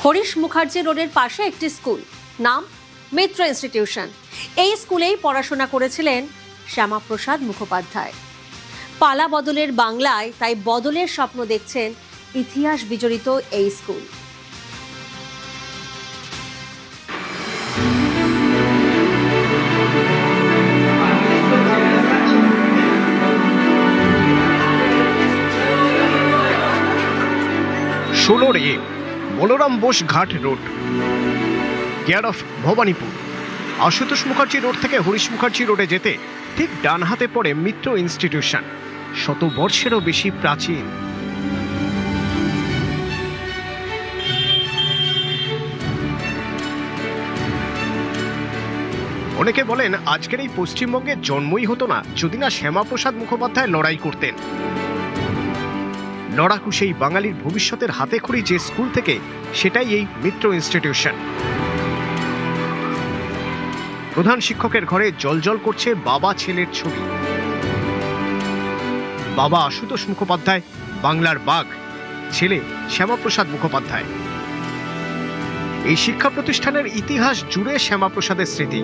হরিশ মুখার্জি রোডের পাশে একটি স্কুল, নাম মিত্র ইনস্টিটিউশন। এই স্কুলেই পড়াশোনা করেছিলেন শ্যামাপ্রসাদ মুখোপাধ্যায়। পালা বদলের বাংলায় তাই বদলের স্বপ্ন দেখছেন ইতিহাস বিজড়িত এই school. ষোলোরে Balaram Bose Ghat road, care of Bhowanipore. Ashutosh Mukherjee road থেকে হরিশ মুখার্জি রোডে যেতে ঠিক ডান হাতে পড়ে মিত্র ইনস্টিটিউশন, শত বর্ষেরও বেশি প্রাচীন। অনেকে বলেন আজকের এই পশ্চিমবঙ্গে জন্মই হতো না যদি না শ্যামাপ্রসাদ মুখোপাধ্যায় লড়াই করতেন। লড়াকু সেই বাঙালির ভবিষ্যতের হাতেখড়ি যে স্কুল থেকে, সেটাই এই মিত্র ইনস্টিটিউশন। প্রধান শিক্ষকের ঘরে জ্বলজ্বল করছে বাবা ছেলের ছবি। বাবা আশুতোষ মুখোপাধ্যায়, বাংলার বাঘ; ছেলে শ্যামাপ্রসাদ মুখোপাধ্যায়। এই শিক্ষা প্রতিষ্ঠানের ইতিহাস জুড়ে শ্যামাপ্রসাদের স্মৃতি।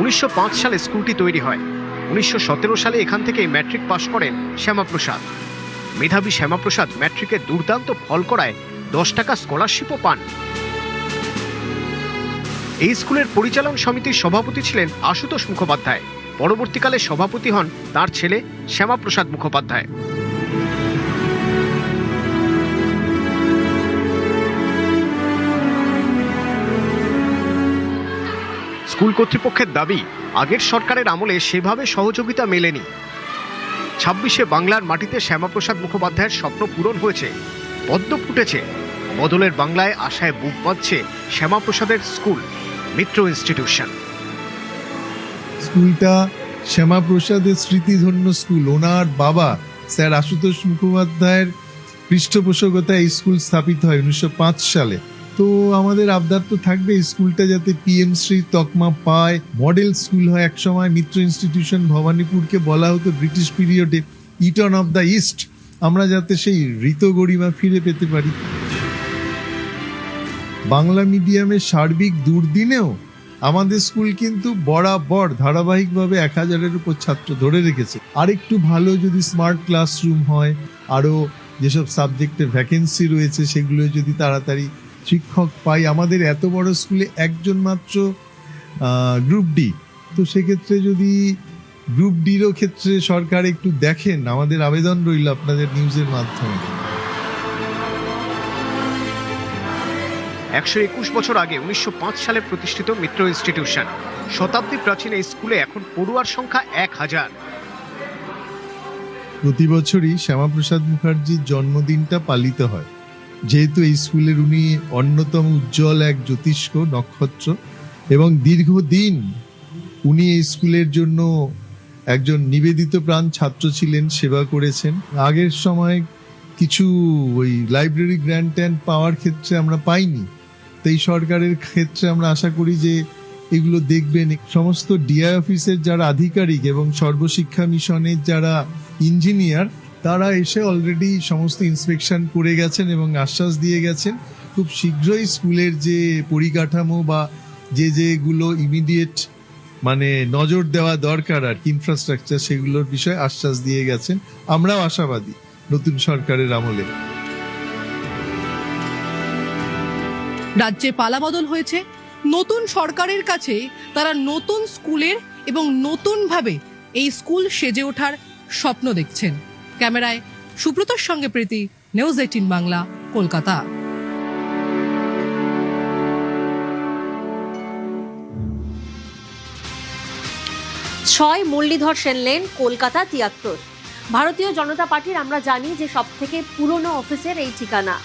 1905 সালে স্কুলটি তৈরি হয়। 1917 সালে এখান থেকে ম্যাট্রিক পাশ করেন শ্যামাপ্রসাদ। মেধাবী শ্যামাপ্রসাদ ম্যাট্রিকে দুর্দান্ত ফল করায় 10 টাকা স্কলারশিপও পান। এই স্কুলের পরিচালন সমিতির সভাপতি ছিলেন আশুতোষ মুখোপাধ্যায়। পরবর্তীকালে সভাপতি হন তার ছেলে শ্যামাপ্রসাদ মুখোপাধ্যায়। স্কুল কর্তৃপক্ষের দাবি, আগের সরকারের আমলে সেভাবে সহযোগিতা মেলেনি। 26শে বাংলার মাটিতে শ্যামাপ্রসাদ মুখোপাধ্যায়ের স্বপ্ন পূরণ হয়েছে, পদ্ম ফুটেছে। বদলের বাংলায় আশায় বুক বাঁধছে শ্যামাপ্রসাদের স্কুল মিত্র ইনস্টিটিউশন। স্কুলটা শ্যামাপ্রসাদের স্মৃতিধন্য স্কুল। ওনার বাবা স্যার আশুতোষ মুখোপাধ্যায়ের পৃষ্ঠপোষকতায় এই স্কুল স্থাপিত হয় 1905 সালে। তো আমাদের আবদার তো থাকবে এই স্কুলটা যাতে পিএম শ্রী তকমা পায়, মডেল স্কুল হয়। একসময় মিত্র ইনস্টিটিউশন ভবানীপুরকে বলা হতো ব্রিটিশ পিরিয়ডে ইটন অফ দ্য ইস্ট। আমরা যাতে সেই ঋত গরিমা ফিরে পেতে পারি। বাংলা মিডিয়ামের সার্বিক দুর্দিনেও আমাদের স্কুল কিন্তু বরাবর ধারাবাহিকভাবে 1000-এর উপর ছাত্র ধরে রেখেছে। আর একটু ভালো যদি স্মার্ট ক্লাসরুম হয়, আরও যেসব সাবজেক্টে ভ্যাকেন্সি রয়েছে সেগুলো যদি তাড়াতাড়ি শিক্ষক পাই। আমাদের এত বড় স্কুলে একজন মাত্র গ্রুপ ডি, তো সেক্ষেত্রে যদি গ্রুপ ডিরও ক্ষেত্রে সরকার একটু দেখেন, আমাদের আবেদন রইল আপনাদের নিউজের মাধ্যমে। 121 বছর আগে 1905 সালে প্রতিষ্ঠিত মিত্র ইনস্টিটিউশন। শতাব্দী প্রাচীন এই স্কুলে এখন পড়ুয়ার সংখ্যা 1000। প্রতি বছরই শ্যামাপ্রসাদ মুখার্জির জন্মদিনটা পালিত হয়, যেহেতু এই স্কুলের উনি অন্যতম উজ্জ্বল এক জ্যোতিষ্ক নক্ষত্র এবং দীর্ঘদিন উনি এই স্কুলের জন্য একজন নিবেদিত প্রাণ ছাত্র ছিলেন, সেবা করেছেন। আগের সময় কিছু ওই লাইব্রেরি গ্র্যান্ট ট্যান্ট পাওয়ার ক্ষেত্রে আমরা পাইনি, তো এই সরকারের ক্ষেত্রে আমরা আশা করি যে এগুলো দেখবেন। সমস্ত ডিআই অফিসের যারা আধিকারিক এবং সর্বশিক্ষা মিশনের যারা ইঞ্জিনিয়ার, তারা এসে অলরেডি সমস্ত ইন্সপেকশন করে গেছেন এবং আশ্বাস দিয়ে গেছেন খুব শীঘ্রই স্কুলের যে পরিকাঠামো বা যেগুলো ইমিডিয়েট মানে নজর দেওয়া দরকার আর কি ইনফ্রাস্ট্রাকচার, সেগুলোর বিষয়ে আশ্বাস দিয়ে গেছেন। আমরাও আশাবাদী নতুন সরকারের আমলে। রাজ্যে পালাবদল হয়েছে, নতুন সরকারের কাছে তারা নতুন স্কুলের এবং নতুনভাবে এই স্কুল সেজে ওঠার স্বপ্ন দেখছেন। ক্যামেরায় সুব্রতর সঙ্গে প্রীতি, নিউজ 18 বাংলা, কলকাতা। 6 মুরলীধর সেন লেন, কলকাতা 73। ভারতীয় জনতা পার্টির আমরা জানি যে সব থেকে পুরনো অফিসের এই ঠিকানা।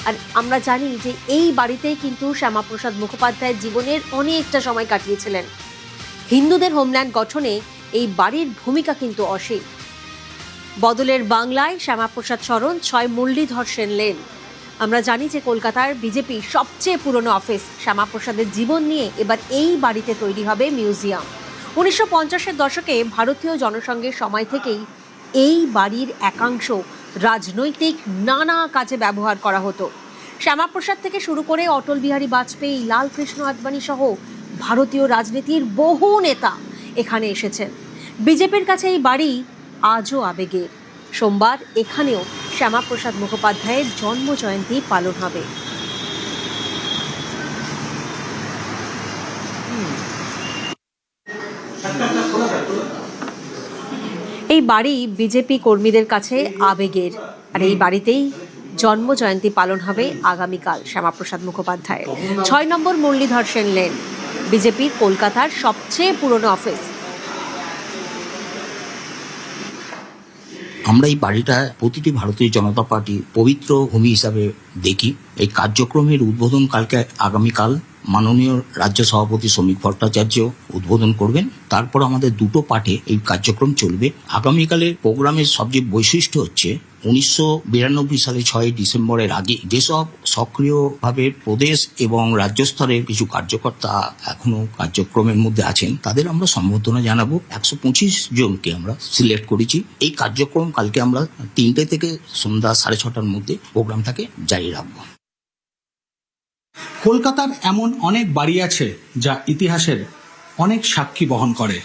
আর আমরা জানি যে এই বাড়িতেই কিন্তু শ্যামাপ্রসাদ মুখোপাধ্যায়ের জীবনের অনেকটা সময় কাটিয়েছিলেন। হিন্দুদের হোমল্যান্ড গঠনে এই বাড়ির ভূমিকা কিন্তু অসীম। বদলের বাংলায় শ্যামাপ্রসাদ স্মরণ 6 মুরলীধর সেন লেন। আমরা জানি যে কলকাতার বিজেপির সবচেয়ে পুরনো অফিস শ্যামাপ্রসাদের জীবন নিয়ে এবার এই বাড়িতে তৈরি হবে মিউজিয়াম। 1950-এর দশকে ভারতীয় জনসংঘের সময় থেকেই এই বাড়ির একাংশ রাজনৈতিক নানা কাজে ব্যবহার করা হতো। শ্যামাপ্রসাদ থেকে শুরু করে অটল বিহারী বাজপেয়ী, লালকৃষ্ণ আদবানি সহ ভারতীয় রাজনীতির বহু নেতা এখানে এসেছেন। বিজেপির কাছে এই বাড়ি আজও আবেগের। সোমবার এখানেও শ্যামাপ্রসাদ মুখোপাধ্যায়ের জন্মজয়ন্তী পালন হবে। এই বাড়ি বিজেপি কর্মীদের কাছে আবেগের, আর এই বাড়িতেই জন্মজয়ন্তী পালন হবে আগামীকাল শ্যামাপ্রসাদ মুখোপাধ্যায়ের। ৬ নম্বর মুরলীধর সেন লেন, বিজেপির কলকাতার সবচেয়ে পুরনো অফিস। আমরা এই বাড়িটা প্রতিটি ভারতীয় জনতা পার্টির পবিত্র ভূমি হিসাবে দেখি। এই কার্যক্রমের উদ্বোধন আগামীকাল মাননীয় রাজ্য সভাপতি শ্রমিক ভট্টাচার্য উদ্বোধন করবেন। তারপর আমাদের দুটো পাঠে এই কার্যক্রম চলবে। আগামীকালের প্রোগ্রামের সবচেয়ে বৈশিষ্ট্য হচ্ছে 1992 সালে 6 ডিসেম্বরের আগে যেসব সক্রিয়ভাবে প্রদেশ এবং রাজ্য স্তরের কিছু কার্যকর্তা এখনো কার্যক্রমের মধ্যে আছেন, তাদের আমরা সম্বর্ধনা জানাবো। 125 জনকে আমরা সিলেক্ট করেছি। এই কার্যক্রম কালকে আমরা 3টে থেকে সন্ধ্যা 6:30টার মধ্যে প্রোগ্রামটাকে জারি রাখবো। কলকাতার এমন অনেক বাড়ি আছে যা ইতিহাসের অনেক সাক্ষী বহন করে।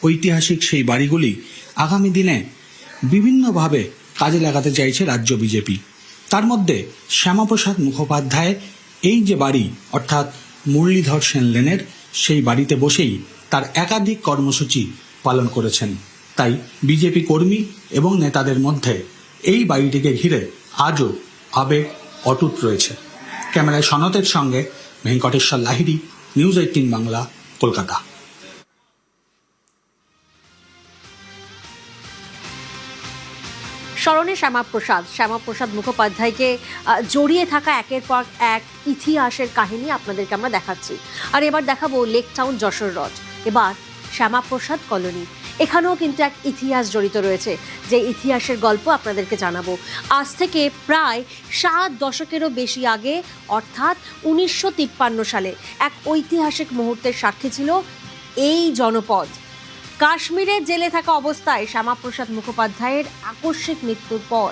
ঐতিহাসিক সেই বাড়িগুলি আগামী দিনে বিভিন্নভাবে কাজে লাগাতে চাইছে রাজ্য বিজেপি। তার মধ্যে শ্যামাপ্রসাদ মুখোপাধ্যায়ের এই যে বাড়ি, অর্থাৎ মুরলীধর সেন লেনের, সেই বাড়িতে বসেই তার একাধিক কর্মসূচি পালন করেছেন। তাই বিজেপি কর্মী এবং নেতাদের মধ্যে এই বাড়িটিকে ঘিরে আজও আবেগ অটুট রয়েছে। ক্যামেরায় সনতের সঙ্গে ভেঙ্কটেশ্বর লাহিড়ী, নিউজ 18 বাংলা, কলকাতা। স্মরণে শ্যামাপ্রসাদ মুখোপাধ্যায়কে জড়িয়ে থাকা একের পর এক ইতিহাসের কাহিনী আপনাদেরকে আমরা দেখাচ্ছি। আর এবার দেখাবো লেক টাউন যশোর রোড, এবার শ্যামাপ্রসাদ কলোনি। এখানেও কিন্তু এক ইতিহাস জড়িত রয়েছে, যে ইতিহাসের গল্প আপনাদেরকে জানাবো। আজ থেকে প্রায় 7 দশকেরও বেশি আগে, অর্থাৎ 1953 সালে এক ঐতিহাসিক মুহূর্তের সাক্ষী ছিল এই জনপদ। কাশ্মীরের জেলে থাকা অবস্থায় শ্যামাপ্রসাদ মুখোপাধ্যায়ের আকস্মিক মৃত্যুর পর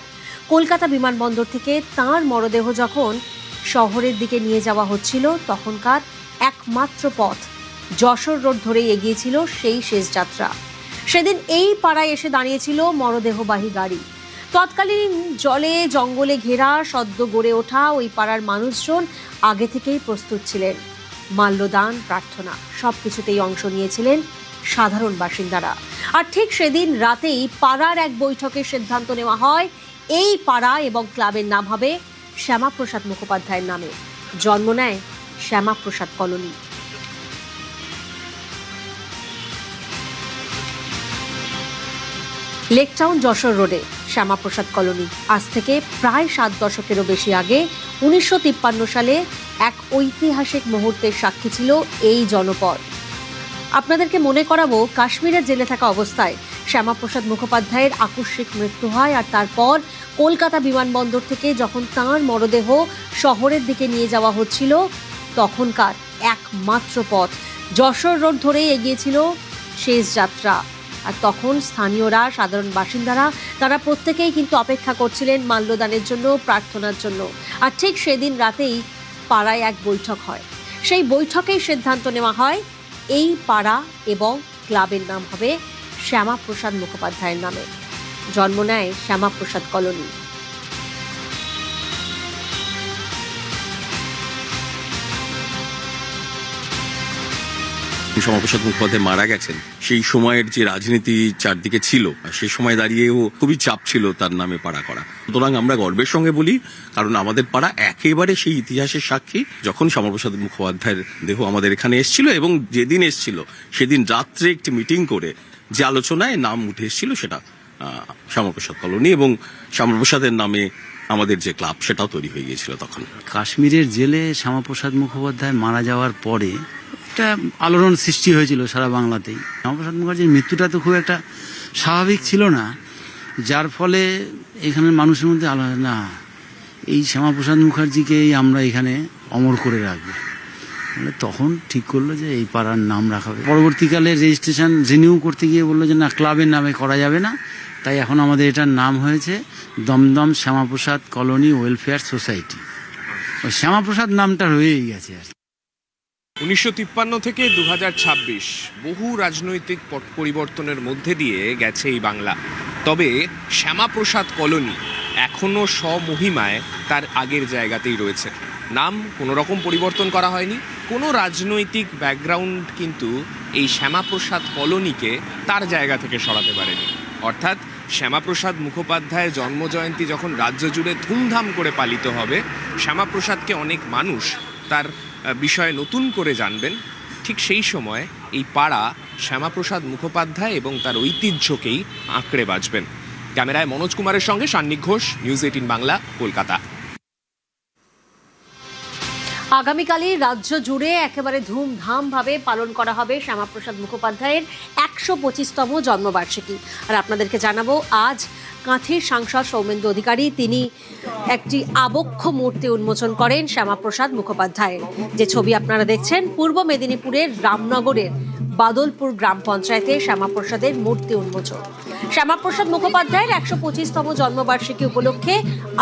কলকাতা বিমানবন্দর থেকে তাঁর মরদেহ যখন শহরের দিকে নিয়ে যাওয়া হচ্ছিল, তখনকার একমাত্র পথ যশোর রোড ধরেই এগিয়েছিল সেই শেষ যাত্রা। সেদিন এই পাড়ায় এসে দাঁড়িয়েছিল মরদেহবাহী গাড়ি। তৎকালীন জলে জঙ্গলে ঘেরা সদ্য গড়ে ওঠা ওই পাড়ার মানুষজন আগে থেকেই প্রস্তুত ছিলেন। মাল্যদান, প্রার্থনা সবকিছুতেই অংশ নিয়েছিলেন সাধারণ বাসিন্দারা। আর ঠিক সেদিন রাতেই পাড়ার এক বৈঠকে সিদ্ধান্ত নেওয়া হয় এই পাড়া এবং ক্লাবের নাম হবে শ্যামাপ্রসাদ মুখোপাধ্যায়ের নামে। জন্ম নেয় Shyamaprasad colony. Lake town Jessore রোডে শ্যামাপ্রসাদ কলোনি। আজ থেকে প্রায় 7 দশকেরও বেশি আগে 1953 সালে এক ঐতিহাসিক মুহূর্তের সাক্ষী ছিল এই জনপদ। আপনাদেরকে মনে করাবো, কাশ্মীরের জেলে থাকা অবস্থায় শ্যামাপ্রসাদ মুখোপাধ্যায়ের আকস্মিক মৃত্যু হয়। আর তারপর কলকাতা বিমানবন্দর থেকে যখন তাঁর মরদেহ শহরের দিকে নিয়ে যাওয়া হচ্ছিল, তখনকার একমাত্র পথ যশোর রোড ধরেই এগিয়েছিল শেষ যাত্রা। আর তখন স্থানীয়রা, সাধারণ বাসিন্দারা, তারা প্রত্যেকেই কিন্তু অপেক্ষা করছিলেন মাল্যদানের জন্য, প্রার্থনার জন্য। আর ঠিক সেদিন রাতেই পাড়ায় এক বৈঠক হয়। সেই বৈঠকেই সিদ্ধান্ত নেওয়া হয় এই পাড়া এবং ক্লাবের নাম হবে শ্যামাপ্রসাদ মুখোপাধ্যায়ের নামে। জন্ম নেয় শ্যামাপ্রসাদ কলোনি। শ্যামাপ্রসাদ মুখোপাধ্যায় মারা গেছেন, সেই সময়ের যে রাজনীতি চারদিকে ছিল, সেই সময় দাঁড়িয়েও খুবই চাপ ছিল তার নামে পাড়া করা। সুতরাং আমরা গর্বের সঙ্গে বলি, কারণ আমাদের পাড়া একেবারে সেই ইতিহাসের সাক্ষী। যখন শ্যামাপ্রসাদ মুখোপাধ্যায়ের দেহ আমাদের এখানে এসেছিল, এবং যেদিন এসেছিল সেদিন রাত্রে একটি মিটিং করে যে আলোচনায় নাম উঠে এসেছিল সেটা শ্যামাপ্রসাদ কলোনি, এবং শ্যামাপ্রসাদের নামে আমাদের যে ক্লাব সেটাও তৈরি হয়ে গিয়েছিল তখন। কাশ্মীরের জেলে শ্যামাপ্রসাদ মুখোপাধ্যায় মারা যাওয়ার পরে একটা আলোড়ন সৃষ্টি হয়েছিল সারা বাংলাতেই। শ্যামাপ্রসাদ মুখার্জির মৃত্যুটা তো খুব একটা স্বাভাবিক ছিল না, যার ফলে এখানের মানুষের মধ্যে না, এই শ্যামাপ্রসাদ মুখার্জিকেই আমরা এখানে অমর করে রাখবো। তখন ঠিক করলো যে এই পাড়ার নাম রাখা হবে। পরবর্তীকালে রেজিস্ট্রেশন রিনিউ করতে গিয়ে বললো যে না, ক্লাবের নামে করা যাবে না, তাই এখন আমাদের এটার নাম হয়েছে Dumdum Shyamaprasad colony welfare society. ওই শ্যামাপ্রসাদ নামটা রয়েই গেছে আর কি। 1953 থেকে 2026 বহু রাজনৈতিক পট পরিবর্তনের মধ্যে দিয়ে গেছে এই বাংলা, তবে শ্যামাপ্রসাদ কলোনি এখনও স্বমহিমায় তার আগের জায়গাতেই রয়েছে। নাম কোনো রকম পরিবর্তন করা হয়নি, কোনো রাজনৈতিক ব্যাকগ্রাউন্ড কিন্তু এই শ্যামাপ্রসাদ কলোনিকে তার জায়গা থেকে সরাতে পারেনি। অর্থাৎ শ্যামাপ্রসাদ মুখোপাধ্যায়ের জন্মজয়ন্তী যখন রাজ্য জুড়ে ধুমধাম করে পালিত হবে, শ্যামাপ্রসাদকে অনেক মানুষ তার বিষয়ে নতুন করে জানবেন, ঠিক সেই সময় এই পাড়া শ্যামাপ্রসাদ মুখোপাধ্যায় এবং তার ঐতিহ্যকেই আঁকড়ে বাঁচবেন। ক্যামেরায় মনোজ কুমারের সঙ্গে সান্নিক ঘোষ, নিউজ 18 বাংলা, কলকাতা। আগামীকালই রাজ্য জুড়ে একেবারে ধুমধামভাবে পালন করা হবে শ্যামাপ্রসাদ মুখোপাধ্যায়ের 125তম জন্মবার্ষিকী। আর আপনাদেরকে জানাবো, আজ কাঁথির সাংসদ সৌমেন্দু অধিকারী তিনি একটি আবক্ষ মূর্তি উন্মোচন করেন শ্যামাপ্রসাদ মুখোপাধ্যায়ের। যে ছবি আপনারা দেখছেন, পূর্ব মেদিনীপুরের রামনগরের বাদলপুর গ্রাম পঞ্চায়েতে শ্যামাপ্রসাদের মূর্তি উন্মোচন। শ্যামাপ্রসাদ মুখোপাধ্যায়ের 125তম জন্মবার্ষিকী উপলক্ষে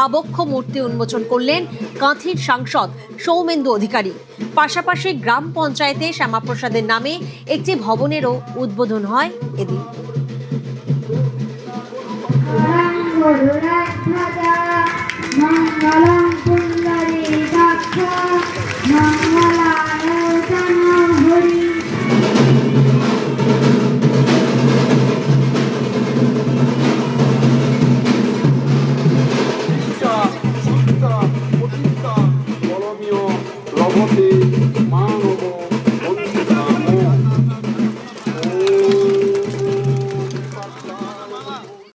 আবক্ষ মূর্তি উন্মোচন করলেন কাঁথির সাংসদ সৌমেন্দু অধিকারী। পাশাপাশি গ্রাম পঞ্চায়েতে শ্যামাপ্রসাদের নামে একটি ভবনেরও উদ্বোধন হয় এদিন।